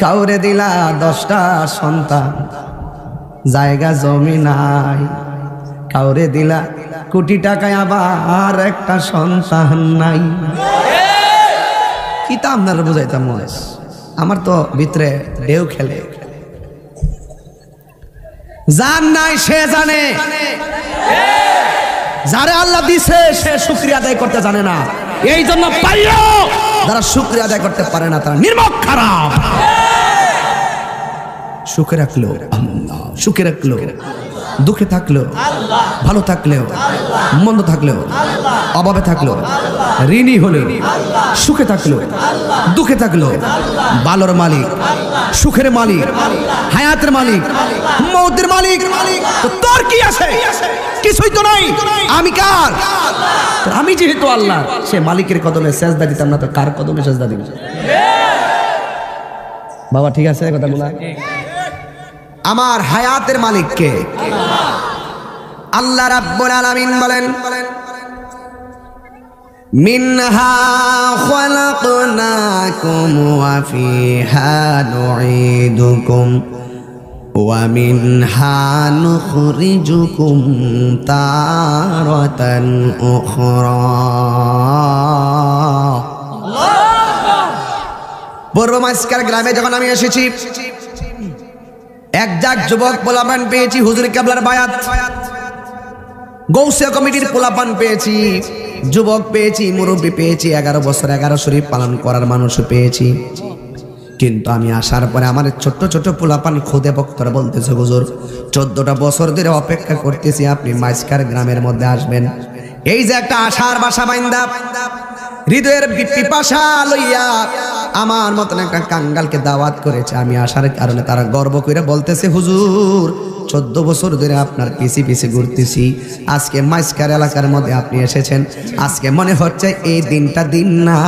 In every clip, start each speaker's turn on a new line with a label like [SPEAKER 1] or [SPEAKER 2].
[SPEAKER 1] কাউরে দিলা 10টা সন্তান, জায়গা জমি নাই। কাউরে দিলা কোটি টাকায়, আবার একটা সন্তান নাই। কি তা আপনারা বুঝাইতাম, আমার তো ভিতরে ঢেউ খেলে। জান নাই সে জানে, যারা আল্লাহ দিছে সে শুকরিয়া আদায় করতে জানে না। এই জন্য পাইও যারা শুকরিয়া আদায় করতে পারে না তারা নির্মক খারাপ। সুখে রাখলো আল্লাহ, সুখে রাখলো, দুঃখে থাকলেও, ভালো থাকলেও, মন্দ থাকলেও, অভাবে থাকলেও, ঋণী হলেও, সুখে থাকলেও, দুঃখে থাকলেও, ভালোর মালিক, সুখের মালিক, হায়াতের মালিক, মৌতের মালিক। তো তোর কি আছে? কিছুই তো নাই। আমি কার? আমি যেহেতু আল্লাহ, সে মালিকের কদমে সেজদা দিতাম না তো কার কদমে সেজদা দিব? বাবা ঠিক আছে কথা বলা। আমার হায়াতের মালিক কে? আল্লাহ রাব্বুল আলামিন বলেন, মিনহা খালাকনাকুম ওয়া ফিহা নুঈদুকুম ওয়া মিনহা নুখরিজুকুম তারাতান উখরা। পূর্ব মাসকার গ্রামে যখন আমি এসেছি, একজাক যুবক পোলাপান পেয়েছি, হুজুর কেবলার বায়াত, গৌসিয়া কমিটির পোলাপান পেয়েছি, যুবক পেয়েছি, মুরব্বী পেয়েছি, 11 বছর 11 শরীফ পালন করার মানুষ পেয়েছি। কিন্তু আমি আসার পরে আমার ছোট্ট ছোট্ট পোলাপান খুদে বক্তরা বলতেছে, হুজুর 14টা বছর ধরে অপেক্ষা করতেছি আপনি মাইসকার গ্রামের মধ্যে আসবেন। এই যে একটা আশার বাসা বাইন্দা হৃদয়ের পিপাসা লইয়া আমার মতন একটা কাঙ্গালকে দাওয়াত করেছে, আমি আসার কারণে তারা গর্ব করে বলতেছে, হুজুর 14 বছর ধরে আপনার পিছে পিছে ঘুরতেছি, আজকে মাইসকার এলাকার মধ্যে আপনি এসেছেন, আজকে মনে হচ্ছে এই দিনটা দিন না,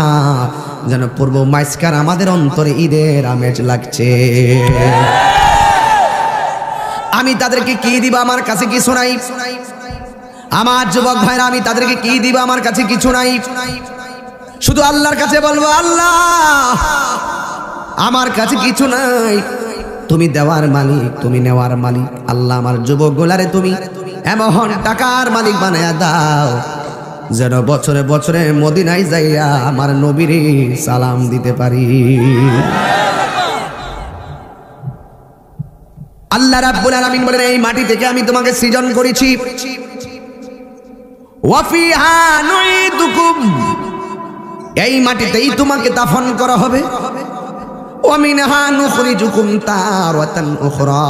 [SPEAKER 1] যেন পূর্ব মাইসকার আমাদের অন্তরে ঈদের আমেজ লাগছে। আমি তাদেরকে কি দিব? আমার কাছে কিছু নাই। আমার যুবক ভাইরা, আমি তাদেরকে কি দিব? আমার কাছে কিছু নাই। শুধু আল্লাহর কাছে বলবো, আল্লাহ আমার কাছে কিছু নাই, তুমি দেওয়ার মালিক, তুমি নেওয়ার মালিক। আল্লাহ আমার যুবক গোলারে তুমি এমন টাকার মালিক বানায়া দাও যেন বছরে বছরে মদিনায় যাইয়া আমার নবীরে সালাম দিতে পারি। আল্লাহ রাব্বুল আলামিন বলেন, এই মাটি থেকে আমি তোমাকে সৃজন করেছি, ওয়া ফিহা নুঈদুকুম, এই মাটিতেই তোমাকে দাফন করা হবে, ওয়া মিনহা নুখরিজুকুম তারাতান উখরা,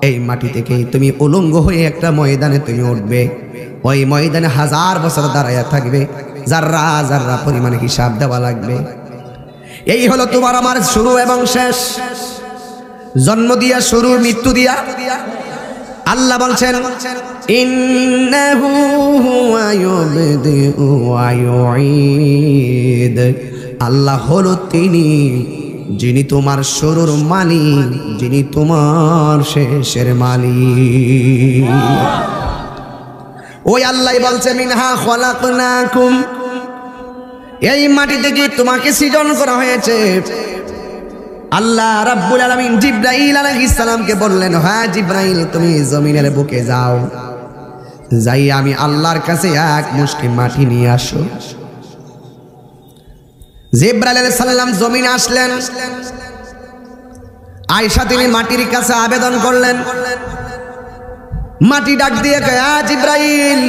[SPEAKER 1] এই মাটি থেকেই তুমি উলঙ্গ হয়ে একটা ময়দানে তুমি উঠবে, ওই ময়দানে 1000 বছর দাঁড়ায়া থাকবে, যাররা যাররা পরিমাণে হিসাব দেওয়া লাগবে। এই হলো তোমার আমার শুরু এবং শেষ, জন্ম দিয়া শুরু, মৃত্যু দিয়া। আল্লাহ বলছেন, ইন্নাহু হুয়া ইউবদিউ ওয়া ইউঈদ, আল্লাহ হলো তিনি যিনি তোমার শুরুর মালিক, যিনি তোমার শেষের মালিক। ওই আল্লাহ বলছে, মিনহা খালাকনাকুম, এই মাটি থেকে তোমাকে সৃজন করা হয়েছে। আল্লাহ রাব্বুল আলামিন জিবরাইল আলাইহিস সালামকে বললেন, হ্যাঁ জিবরাইল, তুমি জমিনের বুকে যাও, যাই আমি আল্লাহর কাছে এক মুষ্টি মাটি নিয়ে আসো। জিবরাইল আলাইহিস সালাম জমিনে আসলেন, আয়েশা তিনি মাটির কাছে আবেদন করলেন। মাটি ডাক দিয়ে কয়, হ্যাঁ জিবরাইল,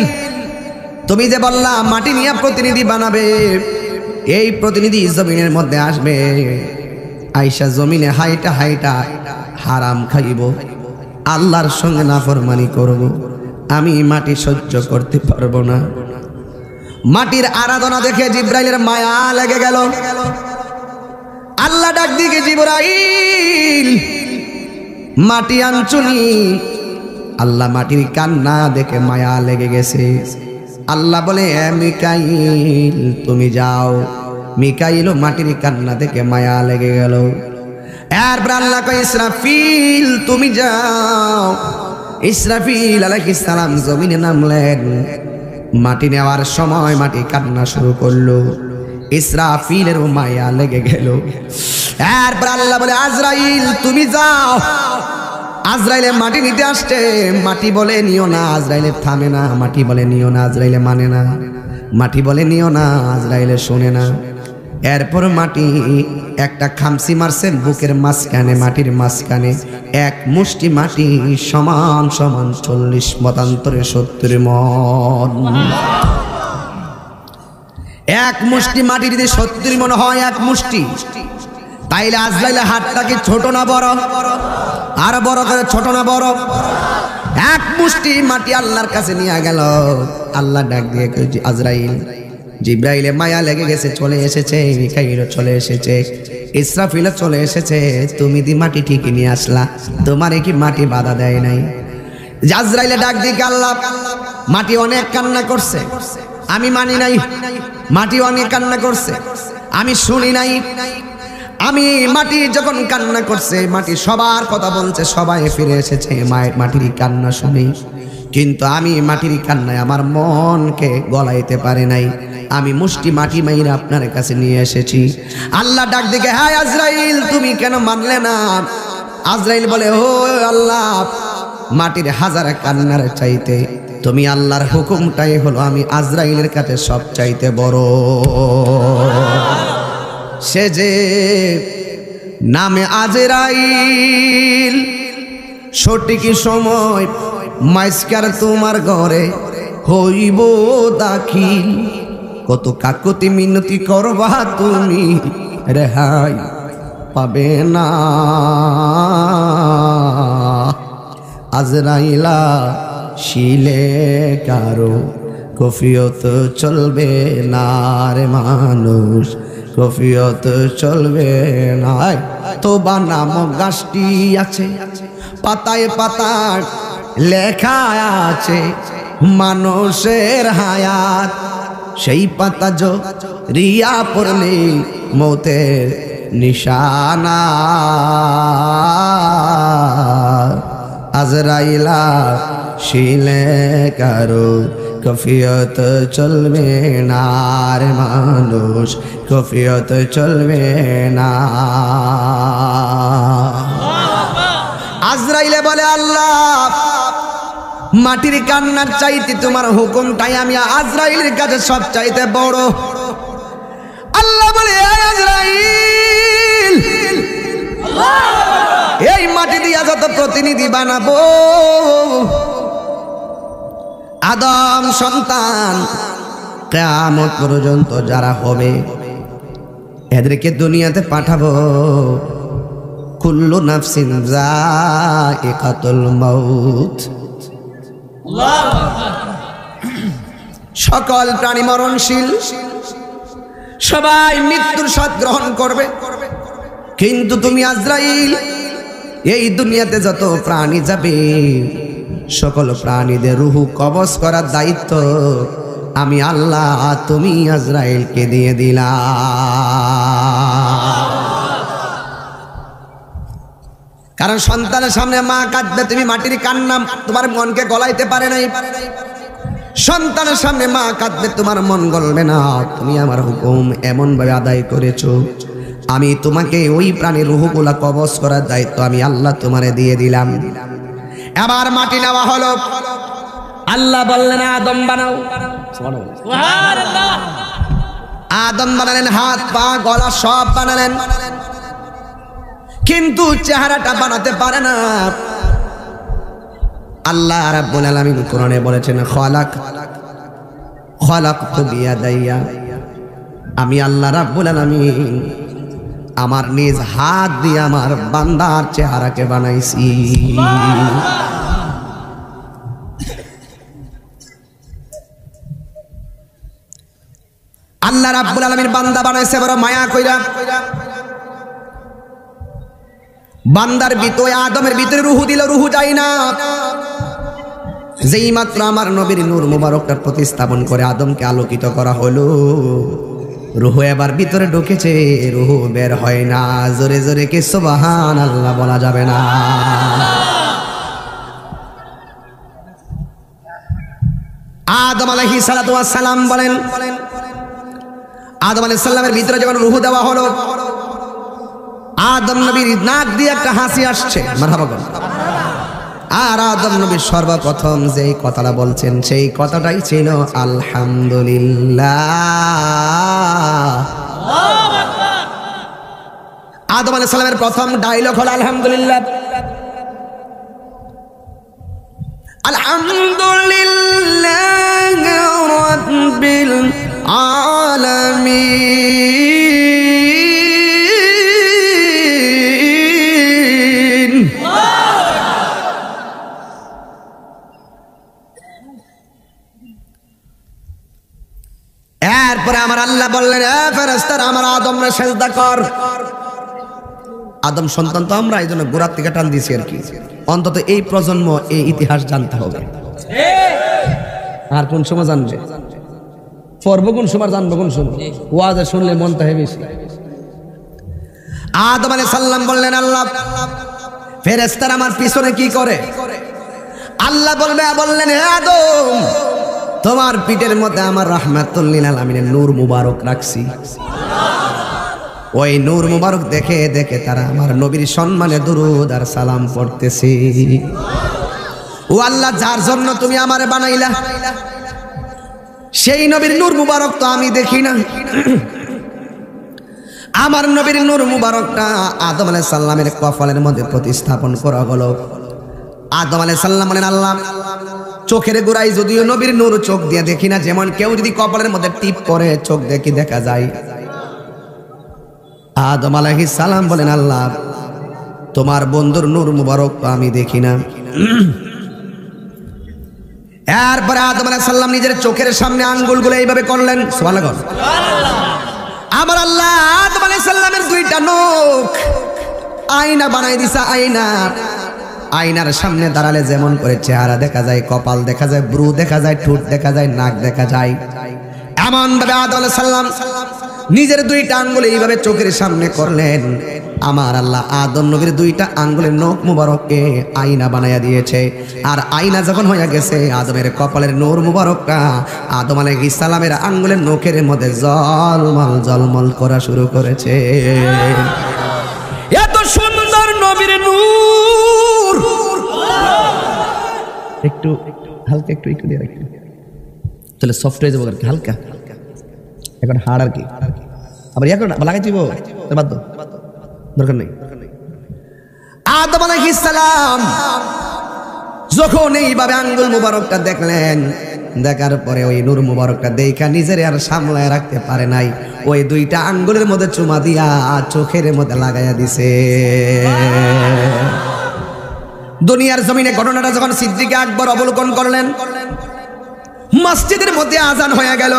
[SPEAKER 1] তুমি যে বললা মাটি নিয়ে প্রতিনিধি বানাবে, এই প্রতিনিধি জমিনের মধ্যে আসবে, আয়েশা জমিনে হাইটা হাইটা হারাম খাইব, আল্লাহর সঙ্গে নাফরমানি করব, আমি মাটি সহ্য করতে পারবো না। মাটির আরাধনা দেখে জিবরাইলের মায়া লেগে গেল। আল্লাহ ডাক দিয়ে, জিবরাইল মাটি আনছুনি। আল্লাহ মাটির কান্না দেখে মায়া লেগে গেছে। আল্লাহ বলে, মিকাইল তুমি যাও। মিকাইল মাটির কান্না দেখে মায়া লেগে গেল। এরপর আল্লাহ কয়, ইসরাফিল তুমি যাও। ইসরাফিল আলাইহিস সালাম জমিনে নামলেন। মাটি নেওয়ার সময় মাটি কান্না শুরু করলো। ইসরাফিলেরও মায়া লেগে গেল। এরপর আল্লাহ বলে আজরাইল তুমি যাও। আজরাইলে মাটি নিতে আসছে, মাটি বলে নিও না, আজরাইলে থামে না। মাটি বলে নিও না, আজরাইলে মানে না। মাটি বলে নিও না, আজরাইলে শোনে না। এরপর মাটি একটা খামসি মারছেন বুকের মাঝখানে, মাটির মাঝখানে এক মুষ্টি মাটি সমান সমান 40 মতান্তরে 70 মণ। এক মুষ্টি মাটি যদি 70 মণ হয় এক মুষ্টি, তাইলে আজরাইলের হাতটা কি ছোট না বড়? আর বড় করে, ছোট না বড়? এক মুষ্টি মাটি আল্লাহর কাছে নিয়ে গেল। আল্লাহ ডাক দিয়ে কইছে আজরাইল। জিব্রাইলে মায়া লেগে গেছে, চলে এসেছে। মিকাইলও চলে এসেছে, ইসরাফিলও চলে এসেছে। তুমি দি মাটি ঠিকই নিয়ে আসলা, তোমারে কি মাটি বাধা দেয় নাই? আজরাইলে ডাক দিয়ে আল্লাহ, মাটি অনেক কান্না করছে, আমি মানি নাই। মাটি অনেক কান্না করছে, আমি শুনি নাই। আমি মাটি যখন কান্না করছে, মাটি সবার কথা বলছে, সবাই ফিরে এসেছে মাটির কান্না শুনি। কিন্তু আমি মাটির কান্নায় আমার মনকে গলাইতে পারে নাই। আমি মুষ্টি মাটি মাইরা আপনার কাছে নিয়ে এসেছি। আল্লাহ ডাক দিকে, হ্যাঁ আজরাইল তুমি কেন মানলে না? আজরাইল বলে, ও আল্লাহ, মাটির হাজার কান্নার চাইতে তুমি আল্লাহর হুকুমটাই হলো আমি আজরাইলের কাছে সব চাইতে বড়। সে যে নামে আজরাইল, সঠিক সময় মাইস্কার তোমার ঘরে হইব দাখিল। কত কাকুতি মিনতি করবা তুমি, রেহাই পাবে না। আজরাইলা শিলে কারো কফিয়ত চলবে না রে মানুষ, কফিয়ত চলবে না। তোবা নামক গাছটি আছে, পাতায় পাতায় লেখা আছে মানুষের হায়াত। সেই পাতা রিয়া পড়লে মৌতের নিশানা। আজরাইলা শিলে কারো কফিয়ত চলবে না রে মানুষ, কফিয়ত চলবে না। আজরাইলে বলে, আল্লাহ মাটির কান্নার চাইতে তোমার হুকুমটাই আমি আজরাইলের কাছে সব চাইতে বড়। আল্লাহ বলে, আজরাইল এই মাটি দিয়া যত প্রতিনিধি বানাবো, আদম সন্তান কিয়ামত পর্যন্ত যারা হবে এদেরকে দুনিয়াতে পাঠাবো। কুল্লু নাফসিন যায়িকাতুল মাউত। সকল প্রাণী মরণশীল, সবাই মৃত্যুর স্বাদ গ্রহণ করবে। কিন্তু তুমি আজরাইল এই দুনিয়াতে যত প্রাণী যাবে সকল প্রাণীদের রুহু কবজ করার দায়িত্ব আমি আল্লাহ তুমি আজরাইলকে দিয়ে দিলা। কারণ সন্তানের সামনে মা কাঁদবে, তুমি মাটির কান্না তোমার মনকে গলাইতে পারে নাই। সন্তানের সামনে মা কাঁদবে, তোমার মন গলবে না। তুমি আমার হুকুম এমন ভাবে আদায় করেছো, আমি তোমাকে ওই প্রাণীর রুহগুলা কবজ করার দায়িত্ব আমি আল্লাহ তোমারে দিয়ে দিলাম। এবার মাটি নেওয়া হলো। আল্লাহ বললেন আদম বানাও। আদম বানালেন, হাত পা গলা সব বানালেন, কিন্তু চেহারাটা বানাতে পারে না। আল্লাহ রাব্বুল আলামিন কোরআনে বলেছেন, খলাকতু বিয়াদাইয়া, আমি আল্লাহ রাব্বুল আলামিন আমার নিজ হাত দিয়ে আমার বান্দার চেহারাকে বানাইছি। আল্লাহ রাব্বুল আলামিন বান্দা বানাইছে বড় মায়া কইরা। বান্দার ভিতরে আদমের ভিতরে রুহু দিল, রুহু যায় না। যেই মাত্র আমার নবীর নূর মুবারকটা প্রতিস্থাপন করে আদমকে আলোকিত করা হলো, রুহু এবার ভিতরে ঢুকেছে, রুহু বের হয় না। জোরে জোরে কি সুবহানাল্লাহ বলা যাবে না? আদম আলাইহিস সালাতু ওয়াস সালাম বলেন, আদম আলাইহিস সালামের ভিতরে যখন রূহ দেওয়া হলো, আদম নবীর নাক দিয়ে একটা হাসি আসছে, মারহাবা বলেন। আর আদম নবী সর্বপ্রথম যেই কথাটা বলছেন সেই কথাটাই ছিল আলহামদুলিল্লাহ। আদম আলাইহিস সালামের প্রথম ডায়লগ হলো আলহামদুলিল্লাহ। আলহামদুলিল্লাহি রাব্বিল আলামিন। এরপরে আমার আল্লাহ বললেন, এ ফেরেশতারা আমার আদমরে সেজদা কর। আদম সন্তান তো আমরা, এই জন্য গোড়ার থেকে টান দিয়েছি আর কি। অন্তত এই প্রজন্ম এই ইতিহাস জানতে হবে। আর কোন সময় জানবে? পড়বো কোন সময়, জানবো কোন সময়? ওয়াজে শুনলে মনটা হয় বেশি। আদম আলাইহিস সালাম বললেন, আল্লাহ ফেরেশতারা আমার পিছনে কি করে? আল্লাহ বললেন, হে আদম, তোমার পিঠের মধ্যে আমার রাহমাতুল লিল আলামিনের নূর মুবারক রাখছি। ওই নূর মুবারক দেখে দেখে তারা আমার নবীর সম্মানে দুরূদ আর সালাম পড়তেছে। ও আল্লাহ, যার জন্য তুমি আমারে বানাইলা সেই নবীর নূর মুবারক তো আমি দেখি না। আমার নবীর নূর মুবারকটা আদম আলাইহিস সালামের কপালের মধ্যে প্রতিস্থাপন করা হলো। আদম আলাইহিস সালাম বলেন, আল্লাহ চোখের গোড়ায় যদিও নবীর নূর চোখ দিয়ে দেখি না, যেমন কেউ যদি কপালের মধ্যে টিপ করে চোখ দেখি দেখা যায়। আদম আলাইহিস সালাম বলেন, আল্লাহ তোমার বন্ধুর নূর মুবারক তো আমি দেখি না। এরপরে আদম আলাইহিস সালাম নিজের চোখের সামনে আঙ্গুলগুলো এইভাবে করলেন, সুবহানাল্লাহ। আমার আল্লাহ আদম আলাইহিস সালামের দুইটা নখ আয়না বানাই দিছে। আয়নার সামনে দাঁড়ালে যেমন করে চেহারা দেখা যায়, কপাল দেখা যায়, ব্রু দেখা যায়, ঠোঁট দেখা যায়, নাক দেখা যায়, এমন ভাবে আদম আলাইহিস সালাম নিজের দুইটা আঙ্গুল এইভাবে চোখের সামনে করলেন। আমার আল্লাহ আদম নবীর দুইটা আঙ্গুলের নখ মুবারককে আয়না বানাইয়া দিয়েছে। আর আয়না যখন হয়ে গেছে, আদমের কপালের নূর মুবারকটা আদম আলাইহিস সালামের আঙ্গুলের নখের মধ্যে জলমল করা শুরু করেছে। এত সুন্দর নবীর নূর। একটু হালকা, একটু দিয়ে রাখি, তাহলে সফট হয়ে যাবো আর কি, হালকা এখন হাড় আর কি। আবার এখন লাগাই দিব, বাদ দাও, দরকার নেই। আদম আলাইহিস সালাম যখন এইভাবে আঙ্গুল মুবারকটা দেখলেন, দেখার পরে ওই নূর মুবারকটা দেখা নিজের আর সামলায় রাখতে পারে নাই। ওই দুইটা আঙ্গুলের মধ্যে চুমা দিয়া চোখের মধ্যে লাগাইয়া দিছে। দুনিয়ার জমিনে ঘটনাটা যখন সিদ্দিক আকবর অবলোকন করলেন, মসজিদের মধ্যে আজান হয়ে গেল।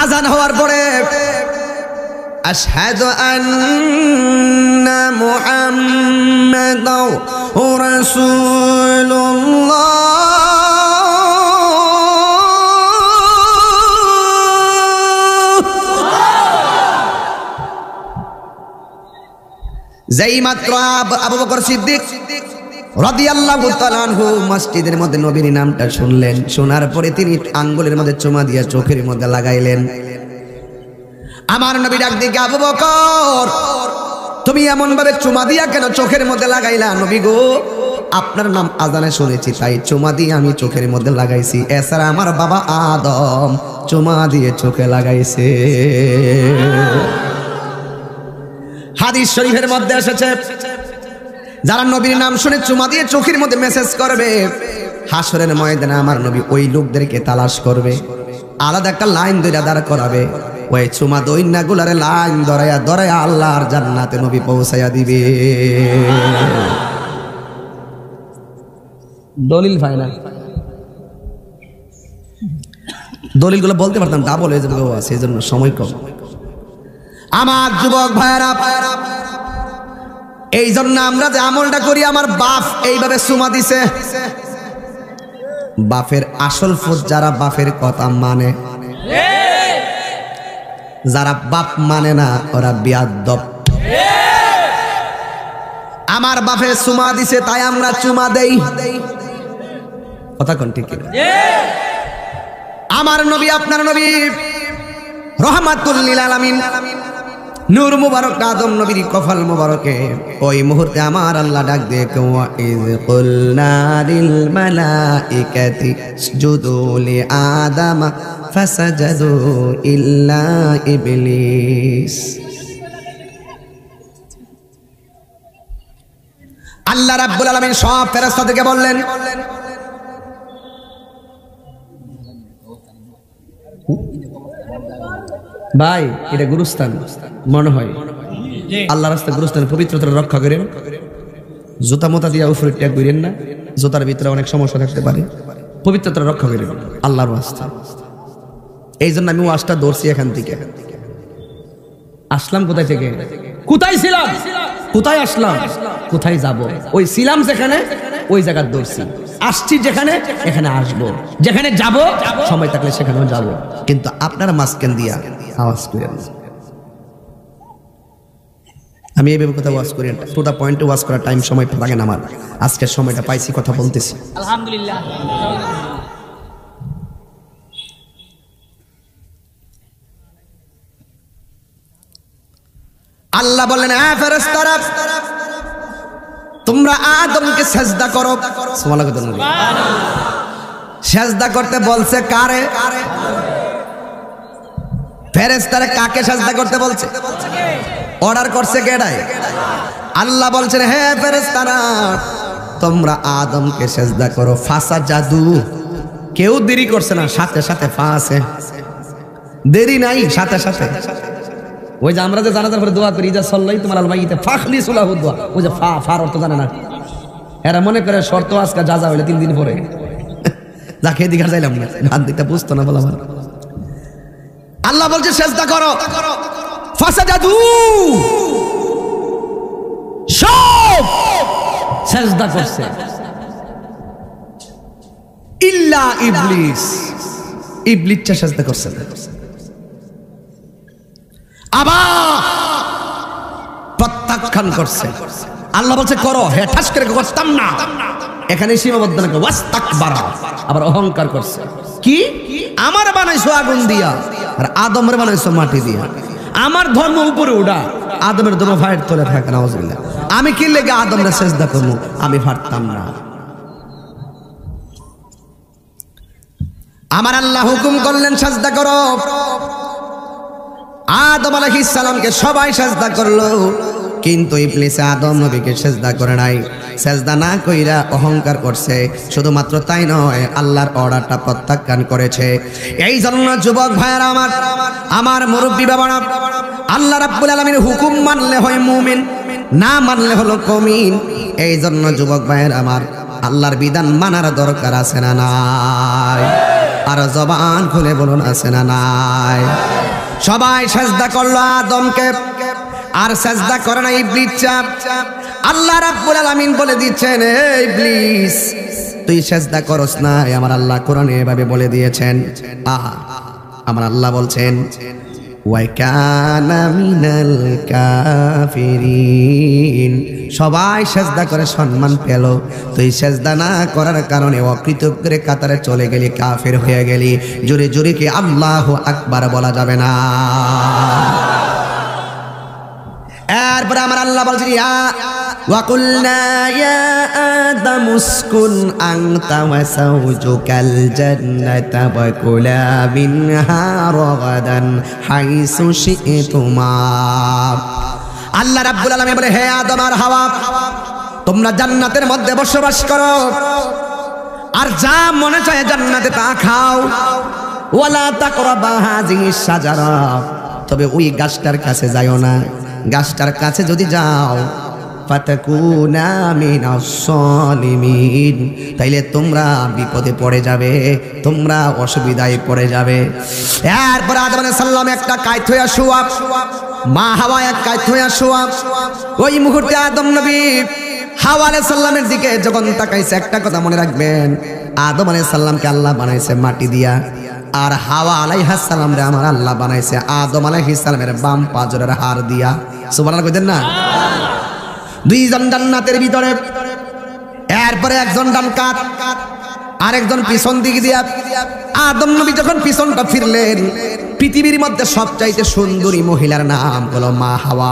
[SPEAKER 1] আজান হওয়ার পরে আশহাদু আন্না মুহাম্মাদাও রাসূলুল্লাহ, যেই মাত্র আবু বকর সিদ্দিক রাদিয়াল্লাহু তাআলা আনহু মসজিদের মধ্যে নবীর নামটা শুনলেন, শোনার পরে তিনি আঙ্গুলের মধ্যে চুমা দিয়ে চোখের মধ্যে লাগাইলেন। আমার নবী ডাক দিয়ে, আবু বকর তুমি এমন ভাবে চুমা দিয়া কেন চোখের মধ্যে লাগাইলা? নবী গো, আপনার নাম আজানে শুনেছি তাই চুমা দিয়ে আমি চোখের মধ্যে লাগাইছি। এছাড়া আমার বাবা আদম চুমা দিয়ে চোখে লাগাইছে। হাদিস শরীফের মধ্যে এসেছে, যারা নবীর নাম শুনে চুমা দিয়ে চোখের মধ্যে মেসেজ করবে, হাসরের ময়দানে আমার নবী ওই লোকদেরকে তালাশ করবে, আলাদা একটা লাইন ধরে দাঁড় করাবে। ওই চুমা দইন্না গুলারে লাইন ধরায়া আল্লাহর জান্নাতে নবী পৌঁছাইয়া দিবে। দলিল ভাই না, দলিলগুলো বলতে পারতাম, ডাবল হয়ে যাবে, সেই জন্য সময় কম। আমার যুবক ভাইয়েরা, এই জন্য আমরা যে আমলটা করি, আমার বাপ এইভাবে চুমা দিছে। বাপের আসল ফুট যারা বাপের কথা মানে, যারা বাপ মানে না ওরা বিয়াদ্দব। আমার বাপের চুমা দিছে তাই আমরা চুমা দেই, কথা কোন ঠিক? আমার নবী আপনার নবী রহমাতুল লিল আলামিন নূর মুবারক আদম নবীর কফল মুবারকে ওই মুহূর্তে আমার আল্লাহ ডাক দিয়ে ওয়া ইয কুলনা লিল মালাইকাতি ইসজুদু লি আদামা ফাসাজাদু ইল্লা ইবলিস। আল্লাহ রাব্বুল আলামিন সব ফেরেশতাদেরকে বললেন, ভাই এটা গুরুস্থান মনে হয়, আল্লাহ রাস্তা গুরুস্থান, পবিত্রতা রক্ষা করেন, জুতা মোতা দিয়া উপরে ট্যাগ করেন না, জুতার ভিতরে অনেক সমস্যা থাকতে পারে, পবিত্রতা রক্ষা করেন আল্লাহর রাস্তা। এই জন্য আমি ওয়াজটা ধরছি এখান থেকে। আসলাম কোথায় থেকে, কোথায় ছিলাম, কোথায় আসলাম, কোথায় যাব, ওই ছিলাম যেখানে ওই জায়গার ধরছি, আসছি যেখানে এখানে আসবো, যেখানে যাব সময় থাকলে সেখানেও যাব, কিন্তু আপনারা মাঝখান দিয়া আওয়াজ করেন। আমি এইভাবে কথা ওয়াজ করি, টু দা পয়েন্টে ওয়াজ করার টাইম সময় লাগে না আমার, আজকের সময়টা পাইছি কথা বলতেছি
[SPEAKER 2] আলহামদুলিল্লাহ।
[SPEAKER 1] আল্লাহ বললেন, হ্যাঁ ফেরেশতারা তোমরা আদমকে সেজদা করো। সুবহানাল্লাহ। সেজদা করতে বলছে কারে? ফেরেশতারা কাকে সেজদা করতে বলছে? অর্ডার করছে কেডায়? আল্লাহ বলছেন, হে ফেরেশতারা তোমরা আদমকে সেজদা করো। ফাসাজাদু, কেউ দেরি করছে না, সাথে সাথে ফা আছে, দেরি নাই, সাথে সাথে। ওই যে আমরা যে জানাজার পরে দোয়া করি, যা সাল্লাই তোমার আলমাইতে ফাখলিসু লাহু দুআ, ওই যে ফার অর্থ জানে না এরা, মনে করে শর্ত আজকে যা হইলে 3 দিন পরে যাকে এদিকে যাইলাম না, হাত দিকটা বুঝতো না বলা। আল্লাহ বলছে সেজদা করো, ফাসাজাদু, সব সেজদা করছে ইল্লা ইবলিস, ইবলিসটা সেজদা করছে না। আবার প্রত্যাখ্যান করছে। আল্লাহ বলছে করো, হে ঠাস করে করতাম না, এখানে সীমাবদ্ধ না, ওয়াস্তাকবারা, আবার অহংকার করছে। কি আমার বানাইছো আগুন দিয়া আর আদমের বানাইছো মাটি দিয়া, আমার ধর্ম উপরে উঠা, আদমের ধর্ম ফায়ের তলে থাকে না। নাউজুবিল্লাহ। আমি কি লেগে আদমরে সেজদা করবো? আমি পারতাম না। আমার আল্লাহ হুকুম করলেন সেজদা করো। আদম আলাইহিস সালামকে সবাই সেজদা করলো, কিন্তু ইবলিস আদম নবীকে সেজদা করে নাই। সেজদা না কইরা অহংকার করছে। শুধুমাত্র তাই নয়, আল্লাহর অর্ডারটা প্রত্যাখ্যান করেছে। এই জন্য যুবক ভাইয়েরা আমার মুরব্বী বাবারা, আল্লাহ রাব্বুল আলামিনের হুকুম মানলে হয় মুমিন, না মানলে হলো কমিন। এই জন্য যুবক ভাইয়েরা আমার, আল্লাহর বিধান মানার দরকার আছে না নাই? আর জবান খুলে বলুন আছে না নাই? সবাই সেজদা করলো আদমকে, আর সেজদা করে না ইবলিস। আল্লাহ রাব্বুল আলামিন বলে দিচ্ছেন, হে ইবলিস তুই সেজদা করস না। আমার আল্লাহ কোরআনে এভাবে বলে দিয়েছেন। আমার আল্লাহ বলছেন, ওয়া কানা মিনাল কাফিরিন, সবাই সেজদা করে সম্মান পেল, তুই সেজদা না করার কারণে অকৃতজ্ঞের কাতারে চলে গেলি, কাফের হয়ে গেলি। জোরে জোরে কি আল্লাহু আকবার বলা যাবে না? এরপরে আমার আল্লাহ বলছেন, ইয়া ওয়া কুলনা ইয়া আদাম উসকুন আনতা ওয়া যাওজুকাল জান্নাতা ওয়া কুলা মিনহা রাগাদান হাইসু শি'তুমা। আল্লাহ রাব্বুল আলামিন বলে, হে আদম আর হাওয়া তোমরা জান্নাতের মধ্যে বসবাস করো, আর যা মনে চায় জান্নাতে তা খাও। ওয়ালা তাকরাবা হাযিহিস শাজারা, তবে ওই গাছটার কাছে যাও না। গাছটার কাছে যদি যাও, ফাতাকুনা মিনাস সালিমিন, তাইলে তোমরা বিপদে পড়ে যাবে, তোমরা অসুবিধায় পড়ে যাবে। এরপর আদম আলাইহিস সালাম একটা কায়ত হইয়া শোয়া, মা হাওয়া এক কায়ত হইয়া শোয়া। ওই মুহূর্তে আদম নবী হাওয়া আলাইহিস সালামের দিকে যখন তাকাইছে, একটা কথা মনে রাখবেন, আদম আলাইহিস সালামকে আল্লাহ বানাইছে মাটি দিয়া, আর হাওয়া আলাইহিস সালাম রে আমার আল্লাহ বানাইছে আদম আলাইহিস সালামের বাম পাজরের হাড় দিয়া। সুবহানাল্লাহ কইতেন না? দুইজন জান্নাতের ভিতরে, এরপরে একজন ডান কাত, আরেকজন পিছন দিক দিয়া। আদম নবী যখন পিছনটা ফিরলেন, পৃথিবীর মধ্যে সবচাইতে সুন্দরী মহিলার নাম হলো মা হাওয়া।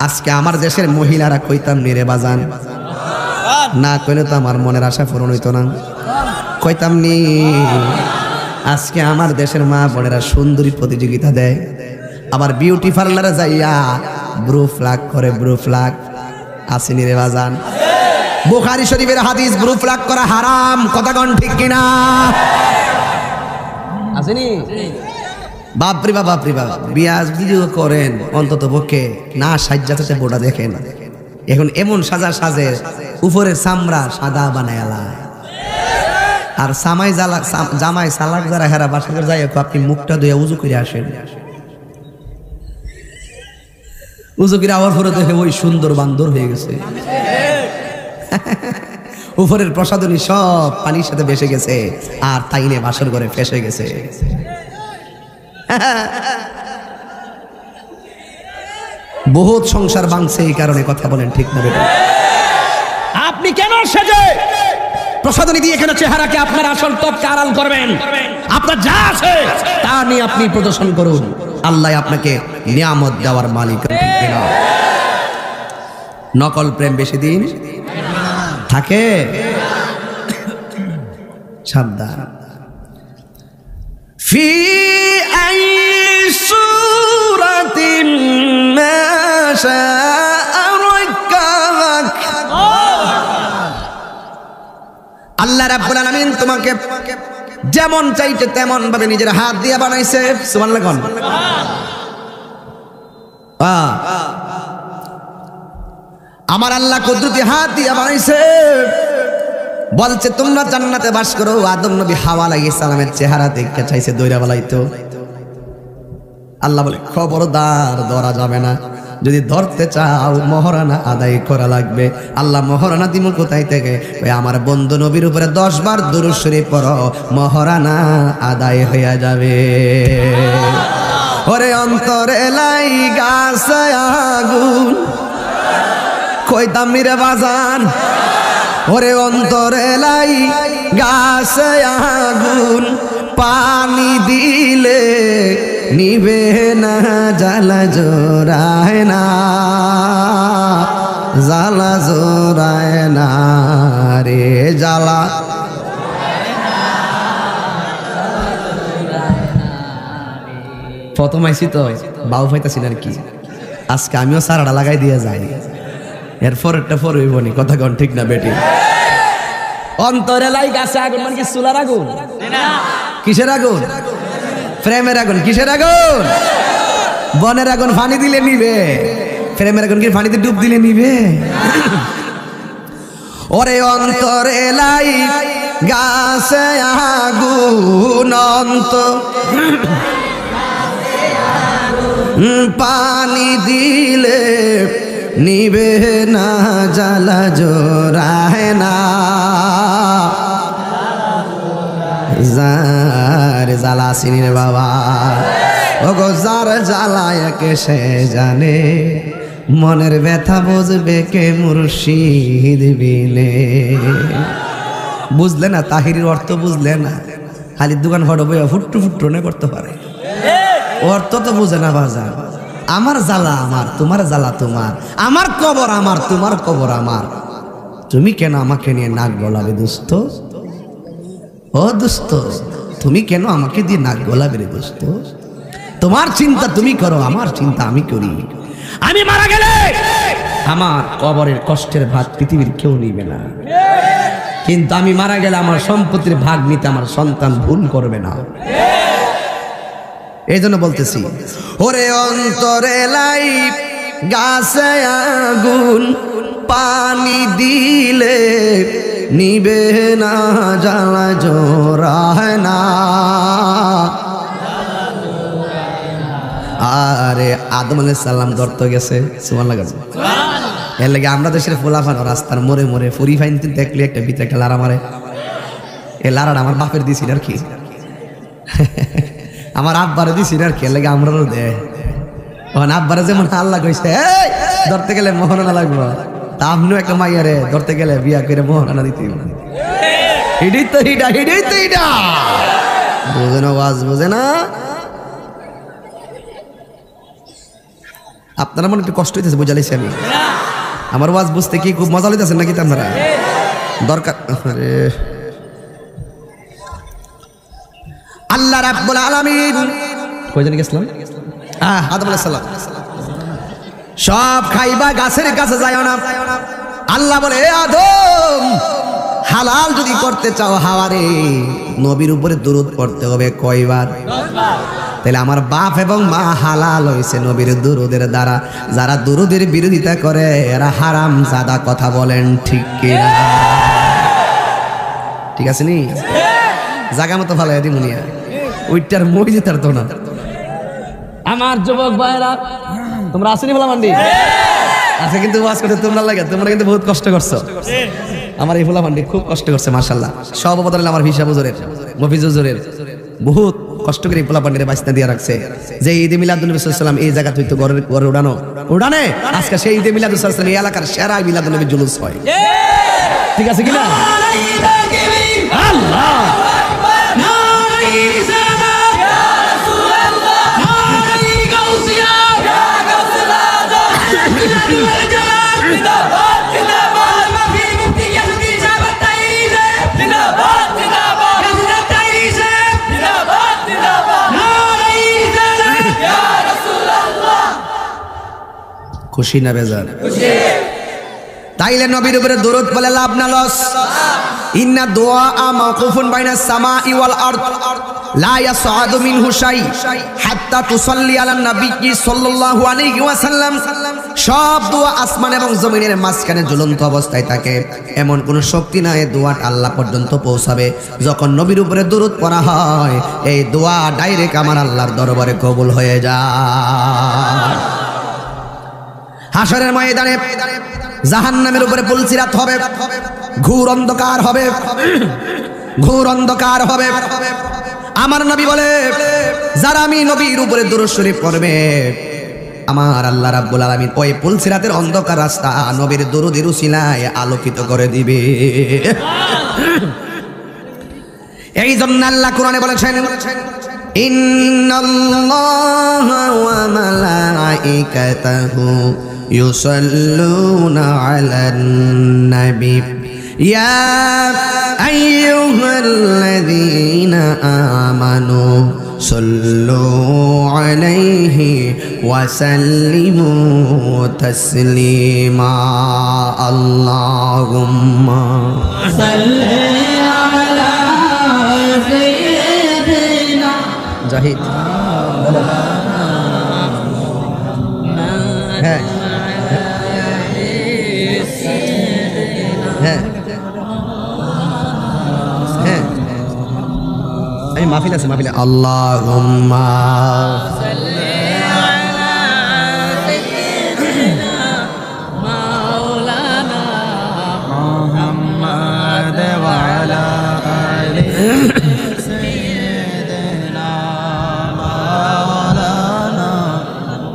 [SPEAKER 1] আজকে আমার দেশের মহিলারা কইতাম নিরে বাজান, না কইলে তো আমার মনের আশা পূরণ হইতো না। কইতাম নি আজকে আমার দেশের মা বোনেরা সুন্দরী প্রতিযোগিতা দেয়, আবার বিউটি পার্লারে যাইয়া ব্রু ফ্লাগ করে। ব্রু ফ্লাগ আসেনি রে বাজান? বুখারী শরীফের হাদিস, ব্রু ফ্লাগ করা হারাম। কথা কোন ঠিক কিনা? আসেনি? বাপরে বাবা, বাপরে বাবা, বিয়া ভিডিও করেন অন্তত পক্ষে না সাজ্জাতে বোটা দেখেন। এখন এমন সাজা সাজে উপরে চামড়া সাদা বানায়ালা, আর জামাই সালাক যারা হেরা বাসা করে যাই, আপনি মুখটা ধুয়ে উজু করে আসেন। উজু করে আবার পরে দেখে ওই সুন্দর বান্দর হয়ে গেছে, উপরের প্রসাদনী সব পানির সাথে ভেসে গেছে, আর তাইনে বাসর করে ফেসে গেছে। বহুত সংসার ভাঙছে এই কারণে। কথা বলেন ঠিক না বেটা?
[SPEAKER 2] আপনি কেন সেজে প্রসাদনী দিয়ে কেন চেহারাকে আপনার আসল ত্বককে আড়াল করবেন? আপনার যা আছে তা নিয়ে আপনি প্রদর্শন করুন।
[SPEAKER 1] আল্লাহ আপনাকে নিয়ামত দেওয়ার মালিক। নকল প্রেম বেশি দিন থাকে, সাবধান। ফি আই সূরাতিন মা শাআ রাক্কাক। আল্লাহ রাব্বুল আলামিন তোমাকে যেমন চাইতে তেমন ভাবে নিজের হাত দিয়ে বানাইছে। সুবহানাল্লাহ কোন? আমার আল্লাহ কুদরতি হাত দিয়ে বানাইছে। বলছে তোমরা জান্নাতে বাস করো। আদম নবী হাওয়া আলাইহিস সালামের চেহারা দেখতে চাইছে, দইরা বলাইতো। আল্লাহ বলে খবরদার, ধরা যাবে না। যদি ধরতে চাও মহারানা আদায় করা লাগবে। আল্লাহ মহারানা দিমু কোথায় থেকে? ওই আমার বন্ধু নবীর উপরে 10 বার দুরূদ শরীফ পড়ো, মহারানা আদায় হয়ে যাবে। ওরে অন্তরে লাইগাছে আগুন, কইতাম নি রে বাজান? ওরে অন্তরে লাইগাছে আগুন, পানি দিলে নিবে না, জ্বালা জোড়ায় না, জ্বালা জোড়ায় না রে, জ্বালা। প্রথম আইসি তো বাউ পাইতাছি না আর কি। আজকে আমিও সারাটা লাগাই দিয়ে যাই, এরপর একটা পর হইবনি। কথা কোন ঠিক না বেটি?
[SPEAKER 2] অন্তরে লাইগাছে আগুন মানে কি চুলার আগুন?
[SPEAKER 1] কিসের আগুন? প্রেমের আগুন। কিসের আগুন? বনের আগুন পানি দিলে নিবে, প্রেমের আগুন কি পানিতে ডুব দিলে নিবে? ওরে অন্তরে লাইগাছে আগুন, পানি দিলে নিবে না, জ্বালা জোড়ায় না, যার জ্বালা চিনি রে বাবা। ও গো যার জ্বালায় কে সে জানে, মনের ব্যথা বুঝবে কে মুর্শিদ বিনে। বুঝলে না? তাহিরির অর্থ বুঝলে না? খালি দোকান ফটো বইয়া ফুট্টু ফুট্টু করতে পারে, অর্থ তো বুঝে না বাজার। আমার জ্বালা আমার, তোমার জ্বালা তোমার, আমার কবর আমার, তোমার কবর আমার। তুমি কেন আমাকে নিয়ে নাক গলাবে দোস্ত? ও দোস্ত, তুমি কেন আমাকে দিয়ে নাক গলাবে রে দোস্ত? তোমার চিন্তা তুমি করো, আমার চিন্তা আমি করি। আমি মারা গেলে আমার কবরের কষ্টের ভাগ পৃথিবীর কেউ নিবে না, কিন্তু আমি মারা গেলে আমার সম্পত্তির ভাগ নিতে আমার সন্তান ভুল করবে না। এই জন্য বলতেছি, ওরে অন্তরে লাইগাছে আগুন, পানি দিলে নিবে না, জ্বালা জোড়ায় না। আরে আদম আলাইহিস সালাম ধরতে গেছে, সুবহানাল্লাহ। এর লাগে আমরা দেশের ফোলাফান রাস্তার মোড়ে মোড়ে ফুরি ফাইন দেখলে একটা ভিতরে একটা লারা মারে। এই লারাটা আমার বাপের দিছিল আর কি, আমার আব্বারে দিছিল আর কি। এর লাগে আমরাও দেয়। তখন আব্বারে যেমন আল্লাহ কইছে ধরতে গেলে মোহরানা লাগবো, তা আপনিও একটা মাইয়ারে ধরতে গেলে বিয়া করে মোহরানা দিতে। বুঝে না ওয়াজ, বুঝে না? আপনারা মনে একটু কষ্ট হইতেছে, বুঝাইছি আমি। আমার ওয়াজ বুঝতে কি খুব মজা লইতেছেন নাকি আপনারা? দরকার আল্লাহ রাব্বুল আলামিন কয়জনে গেছিলাম? আদম আলাইহিস সালাম। সব খাইবা, গাছের কাছে যাইও না। আল্লাহ বলে, এ আদম, হালাল যদি করতে চাও হাওয়ারে নবীর উপরে দুরূদ পড়তে হবে কয়বার? 10 বার। তাহলে আমার বাপ এবং মা হালাল হয়েছে নবীর দুরূদের দ্বারা। যারা দুরূদের বিরোধিতা করে এরা হারাম জাদা। কথা বলেন ঠিক কিনা? ঠিক আছে নি? জায়গা মতো ভালো দিমুনিয়া ওইটার মই যেতার তো না।
[SPEAKER 2] আমার যুবক ভাইরা, তোমরা আসেনি বলা মান্ডি
[SPEAKER 1] আচ্ছা, কিন্তু ওয়াজ করতে তোমরা লাগে, তোমরা কিন্তু বহুত কষ্ট করছো। আমার এই ফুলা মান্ডি খুব কষ্ট করছে মাশাআল্লাহ। সব অবদান আমার হিসাব হুজুরের, মফিজ হুজুরের বহুত কষ্ট করে এই ফুলা মান্ডিরে বাঁচতে দিয়ে রাখছে। যে ঈদে মিলাদুন নবী সাল্লাল্লাহু আলাইহি ওয়াসাল্লাম এই জায়গা তুই তো ঘরে উড়ানে আজকে সেই ঈদে মিলাদুন সাল্লাল্লাহু আলাইহি ওয়াসাল্লাম এই এলাকার সেরা মিলাদুন নবী জুলুস হয়।
[SPEAKER 2] ঠিক আছে কিনা? আল্লাহ
[SPEAKER 1] খুশি না বেজার? তাইলে নবীর উপরে দরুদ বলে লাভ না লস? ইন্না দুআ মাওকুফুন বাইনাস সামাই ওয়াল আরদ লা ইয়াসআদু মিনহু শাই হাত্তা তুসাল্লি আলান নবী সাল্লাল্লাহু আলাইহি ওয়াসাল্লাম। সব দোয়া আসমান এবং জমিনের মাঝখানে ঝুলন্ত অবস্থায় থাকে, এমন কোন শক্তি নাই দোয়াটা আল্লাহ পর্যন্ত পৌঁছাবে। যখন নবীর উপরে দরুদ পড়া হয় এই দোয়া ডাইরেক্ট আমার আল্লাহর দরবারে কবুল হয়ে যায়। হাশরের ময়দানে জাহান্নামের উপরে পুলসিরাত হবে, ঘোর অন্ধকার হবে, ঘোর অন্ধকার হবে। আমার নবী বলে, যারা আমি নবীর উপরে দুরূদ শরীফ পড়বে আমার আল্লাহ রাব্বুল আলামিন ওই পুলসিরাতের অন্ধকার রাস্তা নবীর দুরূদের উসিলায় আলোকিত করে দিবে। এই জন্য আল্লাহ কোরআনে বলেছেন, ইন্নাল্লাহা ওয়া মালাইকাতাহু ইউসাল্লুনা আলান নবী ইয়া আইয়ুহাল্লাযীনা আমানু সাল্লু আলাইহি ওয়া সাল্লিমু তাসলিমা। আল্লাহুম্মা সাল্লি আলা সাইয়্যিদিনা জাহিদ। হ্যাঁ হ্যাঁ হ্যাঁ, এই মাহফিল আছে, মাহফিলে আল্লাহুম্মা সাল্লি আলা সাইয়্যিদিনা মাওলানা মুহাম্মদ ওয়া আলা আলি সাইয়্যিদিনা মাওলানা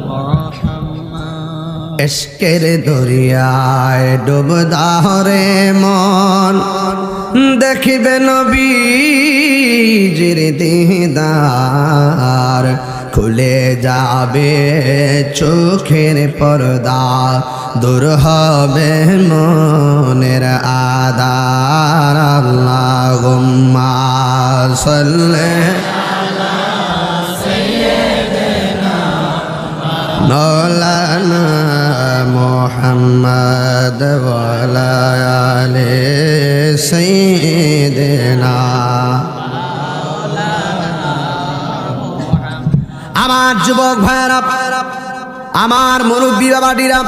[SPEAKER 1] মুহাম্মদ। ইশকের দরিয়ায় ডুব দারে মন, দেখিবে নবীজির দিদার, খুলে যাবে চোখের পর্দা, দূর হবে মনের আদার। আল্লাহুম্মা সাল্লি আলা সাইয়্যিদিনা মাওলানা মুহাম্মদ ওয়া আলা আলি সাইয়্যিদিনা। আমার যুবক ভাইরা, আমার মুরব্বী বাবাডিরা,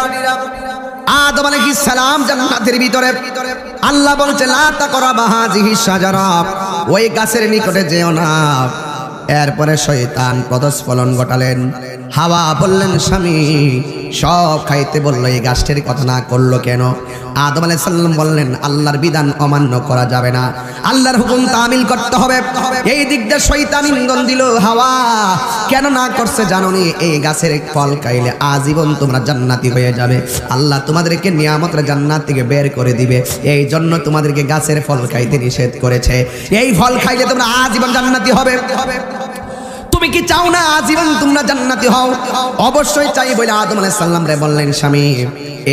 [SPEAKER 1] আদম আলাইহিস সালাম জান্নাতের ভিতরে আল্লাহ বলছে লা তাকরাবা হাযিহি শাজারা, ওই গাছের নিকটে যেও না। এরপরে শয়তান পদস্খলন ঘটালেন। হাওয়া বললেন, স্বামী সব খাইতে বললো, এই গাছটির কথা না করলো কেন? আদম আলাইহিস সালাম বললেন, আল্লাহর বিধান অমান্য করা যাবে না, আল্লাহর হুকুম তামিল করতে হবে। এই দিক দিয়ে শয়তান ইন্ধন দিল, হাওয়া কেন না করছে জানোনি? এই গাছের ফল খাইলে আজীবন তোমরা জান্নাতি হয়ে যাবে, আল্লাহ তোমাদেরকে নিয়ামতের জান্নাত থেকে বের করে দিবে, এই জন্য তোমাদেরকে গাছের ফল খাইতে নিষেধ করেছে। এই ফল খাইলে তোমরা আজীবন জান্নাতি হবে। তুমি কি চাও না আজীবন তোমরা জান্নাতি হও? অবশ্যই চাই বলে আদম আলাইহিস সালাম রে বললেন স্বামী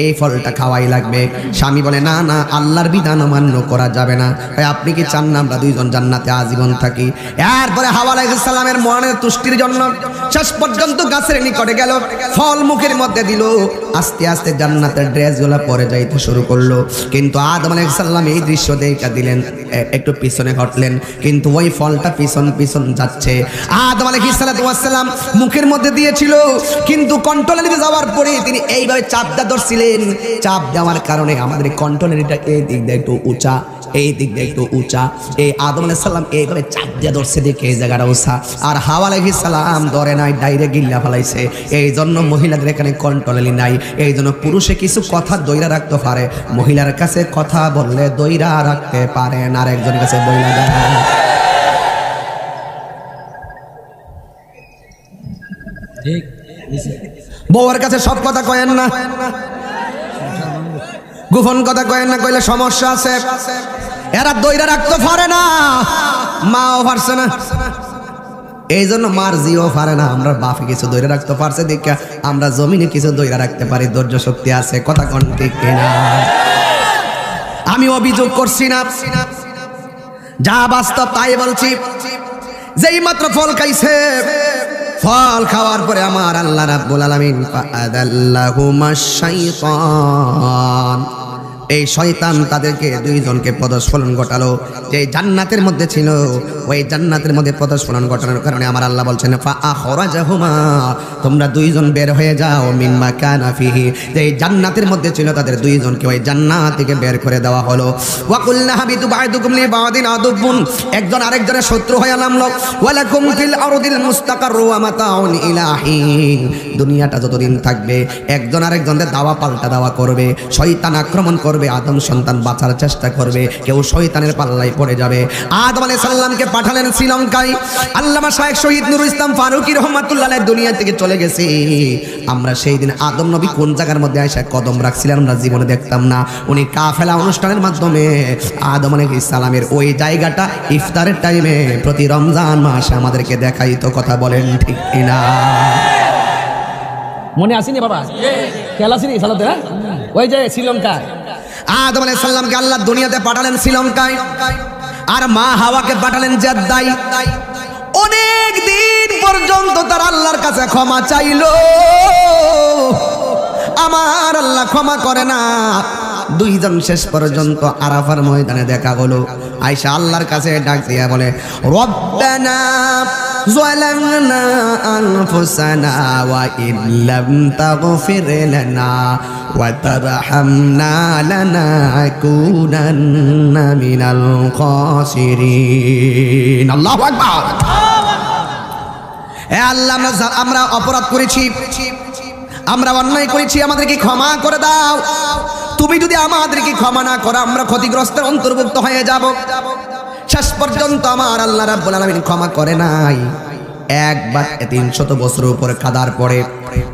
[SPEAKER 1] এই ফলটা খাওয়াই লাগবে। স্বামী বলে না না, আল্লাহর বিধান অমান্য করা যাবে না। আপনি কি চান না আমরা দুইজন জান্নাতে আজীবন থাকি? এরপরে হাওয়া আলাইহিস সালামের মনের তুষ্টির জন্য শেষ পর্যন্ত গাছের নিকটে গেল, ফল মুখের মধ্যে দিল, আস্তে আস্তে জান্নাতের ড্রেসগুলো পরে যাইতে শুরু করলো। কিন্তু আদম আলাইহিস সালাম এই দৃশ্য দেখা দিলেন, একটু পিছনে ঘটলেন, কিন্তু ওই ফলটা পিছন পিছন যাচ্ছে। আদম আলাইহিস সালাম মুখের মধ্যে দিয়েছিল, কিন্তু কন্ট্রোলারিতে যাওয়ার পরে তিনি এইভাবে চাপটা ধরছিলেন। চাপ দেওয়ার কারণে আমাদের কন্ট্রোলারিটা এই দিক দিয়ে একটু উঁচা, এই দিক দিয়ে একটু উঁচা। এই আদম আলাইহিস সালাম এইভাবে চাপ দিয়ে ধরছে দেখে এই জায়গাটা উঁচা, আর হাওয়া আলাইহিস সালাম ধরে নাই, ডাইরেক্ট গিল্লা ফেলাইছে। এই জন্য মহিলাদের এখানে কন্ট্রোলারি নাই। এই জন্য পুরুষে কিছু কথা দইরা রাখতে পারে, মহিলার কাছে কথা বললে দইরা রাখতে পারে না, আর একজনের কাছে বইলা দেয়। বউয়ের কাছে সব কথা কয়েন না, গোপন কথা কয়েন না, কইলে সমস্যা আছে। এরা দইরা রাখতে পারে না, মাও পারছে না, এই জন্য মার জিও পারে না। আমরা বাপে কিছু দইরা রাখতে পারছে দেখে আমরা জমিনে কিছু দইরা রাখতে পারি, ধৈর্য শক্তি আছে। কথা কোন ঠিক কিনা? আমি অভিযোগ করছি না, যা বাস্তব তাই বলছি। যেই মাত্র ফল খাইছে, ফল খাওয়ার পরে আমার আল্লাহ রাব্বুল আলামিন ফাআদাল্লাহুমাশ শাইতান, এই শয়তান তাদেরকে দুইজনকে পদস্খলন ঘটালো। যে জান্নাতের মধ্যে ছিল, ওই জান্নাতের মধ্যে পদস্খলন ঘটানোর কারণে আমার আল্লাহ বলছেন ফাআখরাজাহুমা, তোমরা দুইজন বের হয়ে যাও মিন মাকানা ফিহি, যে জান্নাতের মধ্যে ছিল তাদের দুইজনকে ওই জান্নাত থেকে বের করে দেওয়া হলো। ওয়া কুলনা হাবিতু বা'দুকুম লি বা'দিন আদুবুন, একজন আরেকজনের শত্রু হয়ে নামলো। ওয়ালাকুম ফিল আরদিল মুস্তাকাররু ওয়া মাতাউন ইলা হিন, দুনিয়াটা যতদিন থাকবে একজন আরেকজনের দাওয়া পাল্টা দাওয়া করবে, শয়তান আক্রমণ করবে, আদম সন্তান বাঁচার চেষ্টা করবে, কেউ শয়তানের পাল্লায় পড়ে যাবে। আদম আলাইহিস সালামকে পাঠালেন শ্রীলঙ্কায়। আল্লামা শায়েখ শহীদ নুরুল ইসলাম ফারুকী রাহমাতুল্লাহ আলাইহি দুনিয়া থেকে চলে গেছে। আমরা সেই দিন আদম নবী কোন জায়গার মধ্যে আয়েশা কদম রাখছিলেন আমরা জীবনে দেখতাম না। উনি কাফেলা অনুষ্ঠানের মাধ্যমে আদম আলাইহিস সালামের ওই জায়গাটা ইফতারের টাইমে প্রতি রমজান মাসে আমাদেরকে দেখাইতো। কথা বলেন ঠিক কিনা?
[SPEAKER 2] মনে আসেনি বাবা? খেয়াল আসেনি সালাতে? ওই যে শ্রীলঙ্কায়
[SPEAKER 1] আদম আলাইহিস সালামকে আল্লাহ দুনিয়াতে পাঠালেন শ্রীলঙ্কায়, আর মা হাওয়াকে পাঠালেন জেদ্দায়। অনেক দিন পর্যন্ত তার আল্লাহর কাছে ক্ষমা চাইলো, আমার আল্লাহ ক্ষমা করে না। দুইজন শেষ পর্যন্ত আরাফার ময়দানে দেখা হলো। আয়েশা আল্লাহর কাছে ডাক দিয়া বলে, রব্বানা যালামনা আনফুসানা ওয়া ইল্লাম তাগফির লানা ওয়া তারহামনা লানাকুনান্না মিনাল খাসিরিন। আল্লাহু আকবার। হে আল্লাহ, আমরা অপরাধ করেছি, আমরা অন্যায় করেছি, আমাদেরকে ক্ষমা করে দাও। তুমি যদি আমাদেরকে ক্ষমা না করো আমরা ক্ষতিগ্রস্তের অন্তর্ভুক্ত হয়ে যাব। শেষ পর্যন্ত আমার আল্লাহ রাব্বুল আলামিন ক্ষমা করে নাই। একবার 300 বছর উপরে কাদার পরে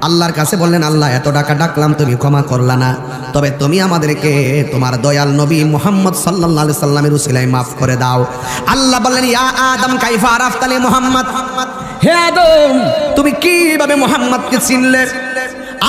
[SPEAKER 1] আল্লাহর কাছে বললেন, আল্লাহ এত টাকা ডাকলাম তুমি ক্ষমা করলা না, তবে তুমি আমাদেরকে তোমার দয়াল নবী মুহাম্মদ সাল্লাল্লাহু আলাইহি সাল্লামের উসিলায় মাফ করে দাও। আল্লাহ বললেন, ইয়া আদম কাইফা আরাফতালি মুহাম্মদ, হে আদম তুমি কিভাবে মুহাম্মদকে চিনলে?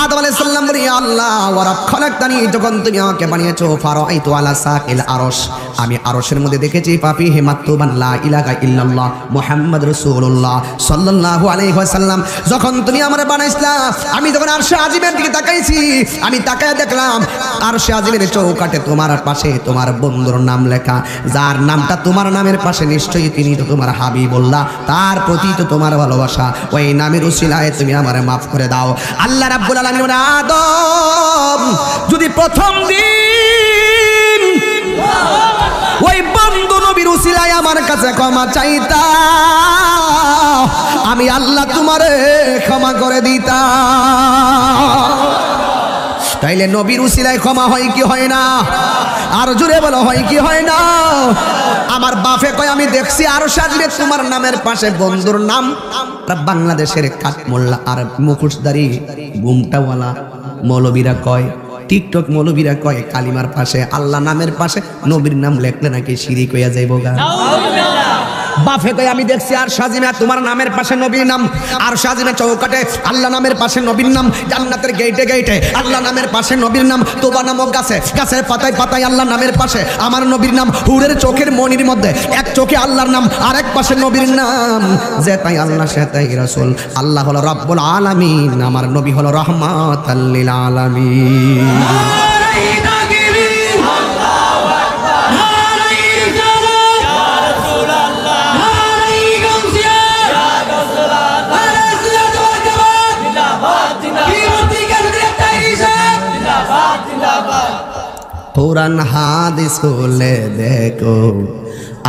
[SPEAKER 1] আদম আলাইহিস সালাম বলে, ইয়া আল্লাহ ওয়া রাব খালাকতানি, যখন তুমি আমাকে বানিয়েছো ফারাআইতু আলা সাকিল আরশ, আমি আরশের মধ্যে দেখেছি পাপি হে মাকতুবান লা ইলাহা ইল্লাল্লাহ মুহাম্মদ রাসূলুল্লাহ সাল্লাল্লাহু আলাইহি ওয়াসাল্লাম। যখন তুমি আমারে বানাইছলা আমি যখন আরশে আজিমের দিকে তাকাইছি, আমি তাকায় দেখলাম আরশে আজিমের চৌকাঠে তোমার পাশে তোমার বন্ধুর নাম লেখা, যার নামটা তোমার নামের পাশে নিশ্চয়ই তিনি তো তোমার হাবিবুল্লাহ, তার প্রতি তো তোমার ভালোবাসা, ওই নামের উসিলায় তুমি আমারে মাফ করে দাও। আল্লাহ রাব্বুল আলামিন বলে, আদম যদি প্রথম দিন ওই বন্ধু নবীর উসিলায় আমার কাছে ক্ষমা চাইতা, আমি আল্লাহ তোমারে ক্ষমা করে দিতা। তাইলে নবীর উসিলায় ক্ষমা হয় কি হয় না? আর জোরে বলো, হয় কি হয় না? আমার বাপে কয় আমি দেখছি আরো সাজবে তোমার নামের পাশে বন্ধুর নাম। বাংলাদেশের কাঠমোল্লা আর মুখোশধারী গুমটাওয়ালা মৌলবীরা কয়, টিকটক মৌলবীরা কয় কালিমার পাশে আল্লাহ নামের পাশে নবীর নাম লেখলে নাকি শিরিক হইয়া যাইব গা। বাফে কই আমি দেখছি আর সাজিনা তোমার নামের পাশে নবীর নাম, আর সাজিনা চৌকাটে আল্লাহ নামের পাশে নবীর নাম, জান্নাতের গেটে গেটে আল্লাহ নামের পাশে নবীর নাম, তোবা নামক গাছে গাছের পাতায় পাতায় আল্লাহ নামের পাশে আমার নবীর নাম, হুরের চোখের মনির মধ্যে এক চোখে আল্লাহর নাম আর এক পাশে নবীর নাম। যে তাই আল্লাহ সে তাই রাসূল। আল্লাহ হলো রব্বুল আলামিন, আমার নবী হলো রাহমাতাল লিল আলামিন। কোরআন হাদিস খুলে দেখো,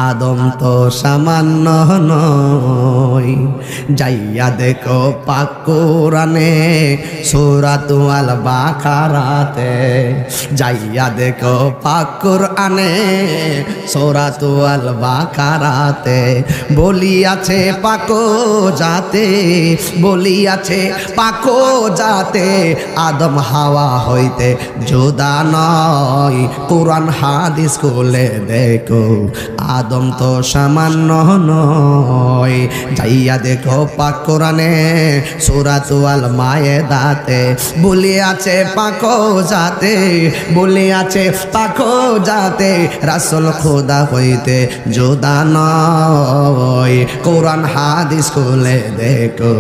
[SPEAKER 1] আদম তো সামান্য নয়, যাইয়া দেখো পাক কোরআনে সূরাত আল বাকারাতে, যাইয়া দেখো পাক কোরআনে সূরাত আল বাকারাতে, বলিয়াছে পাকো যাতে, বলিয়াছে পাকো যাতে, আদম হাওয়া হইতে জুদা নয়। কোরআন হাদিস খুলে দেখো, আদম তো সামান্য নয়, যাইয়া দেখো পাক কোরআনে সূরাত আল মায়েদাতে, বলিয়াছে পাকো যাতে, বলিয়াছে পাকো যাতে, রাসূল খোদা হইতে জুদা নয়। কোরআন হাদিস খুলে দেখো,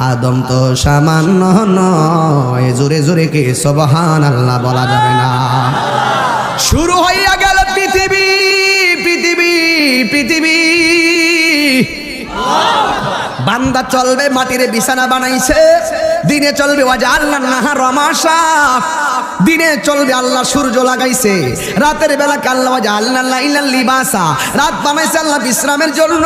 [SPEAKER 1] আদম তো সামান্য নয়। জোরে জোরে কি সুবহানাল্লাহ বলা যাবে না? শুরু হইয়া গেল পৃথিবী, পৃথিবী, পৃথিবী। বান্দা চলবে মাটিরে বিছানা বানাইছে, দিনে চলবে ওয়াজআলনা নাহারা মাশা, দিনে চলবে আল্লাহ সূর্য লাগাইছে, রাতের বেলা আল্লাহ ওয়াজআলনা লাইলাল লিবাসা, রাত বানাইছে আল্লাহ বিশ্রামের জন্য।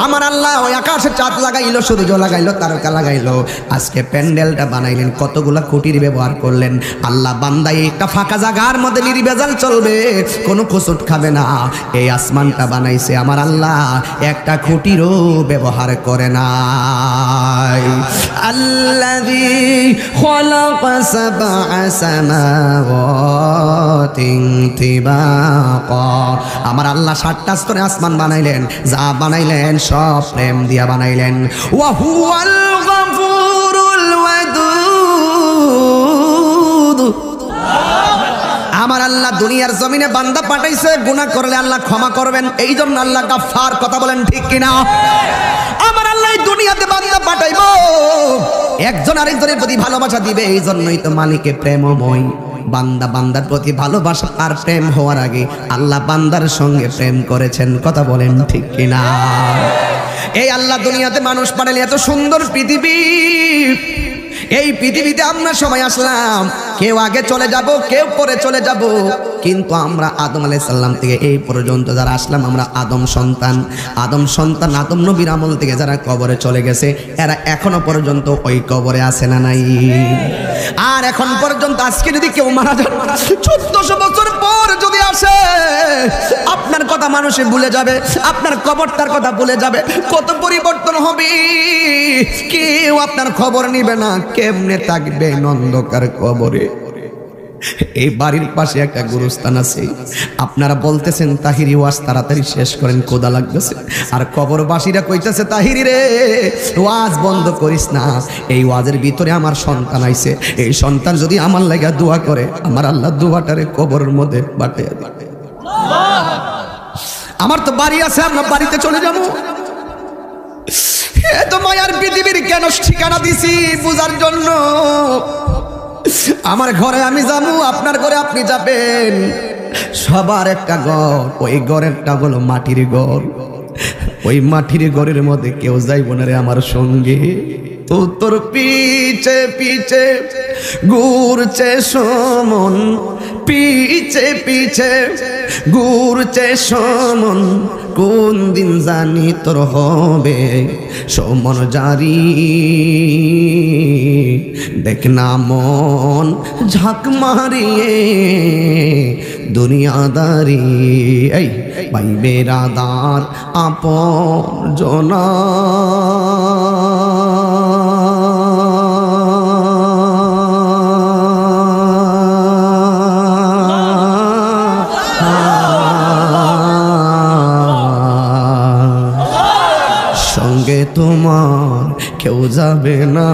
[SPEAKER 1] আমার আল্লাহ ওই আকাশে চাঁদ লাগাইলো, সূর্য লাগাইলো, তারকা লাগাইলো। আজকে প্যান্ডেলটা বানাইলেন, কতগুলা খুঁটির ব্যবহার করলেন। আল্লাহ বান্দা একটা ফাঁকা জায়গার মধ্যে নির্ভেজাল চলবে, কোনো কুসুট খাবে না। এই আসমানটা বানাইছে আমার আল্লাহ, একটা খুঁটিরও ব্যবহার করে নাই। আল্লাযী খালাকা সাবআ সামাওয়াতিন তিবাকা, আমার আল্লাহ 7টা স্তরে আসমান বানাইলেন, যা বানাইলেন সব প্রেম দিয়া বানাইলেন। ওয়া হুয়াল গফুরুল ওয়াদুদ, আমার আল্লাহ দুনিয়ার জমিনে বান্দা পাঠাইছে, গুনাহ করলে আল্লাহ ক্ষমা করবেন, এই জন্য আল্লাহ গাফফার। কথা বলেন ঠিক কিনা? আমার আল্লাহ এই দুনিয়াতে বান্দা পাঠাইবো, একজন আরেকজনের প্রতি ভালোবাসা দিবে, এই জন্যই তো মালিকে প্রেমময়। বান্দা বান্দার প্রতি ভালোবাসা আর প্রেম হওয়ার আগে আল্লাহ বান্দার সঙ্গে প্রেম করেছেন। কথা বলেন ঠিক কিনা? এই আল্লাহ দুনিয়াতে মানুষ পাঠাইলে, এত সুন্দর পৃথিবী, এই পৃথিবীতে আমরা সবাই আসলাম, কেউ আগে চলে যাব, কেউ পরে চলে যাব, কিন্তু আমরা আদম আলাইহিস সালাম থেকে এই পর্যন্ত যারা আসলাম, আমরা আদম সন্তান। আদম সন্তান, আদম নবীর আমল থেকে যারা কবরে চলে গেছে, এরা এখনো পর্যন্ত ওই কবরে আছে না নাই? আর এখন পর্যন্ত আজকে যদি কেউ মারা যায়, 1400 বছর পর যদি আসে, আপনার কথা মানুষে ভুলে যাবে, আপনার কবরটার কথা ভুলে যাবে, কত পরিবর্তন হবে। কেউ আপনার খবর নিবে না, কেমনে থাকবেন অন্ধকার কবরে। এই বাড়ির পাশে একটা গুরুস্থান আছে, আপনারা বলতেছেন তাহিরি ওয়াজ তাড়াতাড়ি শেষ করেন, ক্ষুধা লাগতেছে, আর কবরবাসীরা কইতেছে তাহিরি রে ওয়াজ বন্ধ করিস না, এই ওয়াজের ভিতরে আমার সন্তান আইছে, এই সন্তান যদি আমার লাগা দোয়া করে, আমার আল্লাহ দোয়াটারে কবরের মধ্যে বাটাইয়া দিবে। আমার তো বাড়ি আছে, আমরা বাড়িতে চলে যাবো। এত মায়ার পৃথিবীর কেন ঠিকানা দিছি বুঝার জন্য। আমার ঘরে আমি যাবো, আপনার ঘরে আপনি যাবেন, সবার একটা ঘর, ওই ঘরেরটা হলো মাটির ঘর। ওই মাটির ঘরের মধ্যে কেউ যাইব না রে আমার সঙ্গে। তো তোর পিছে পিছে ঘুরছে সমন, পিছে পিছে ঘুরছে সমন, কোন দিন জানি তোর হবে সমন জারি। দেখ না মন ঝাঁক মারিয়ে দুনিয়াদারি, এই ভাই বেরাদার আপন জনা। কেউ যাবে না।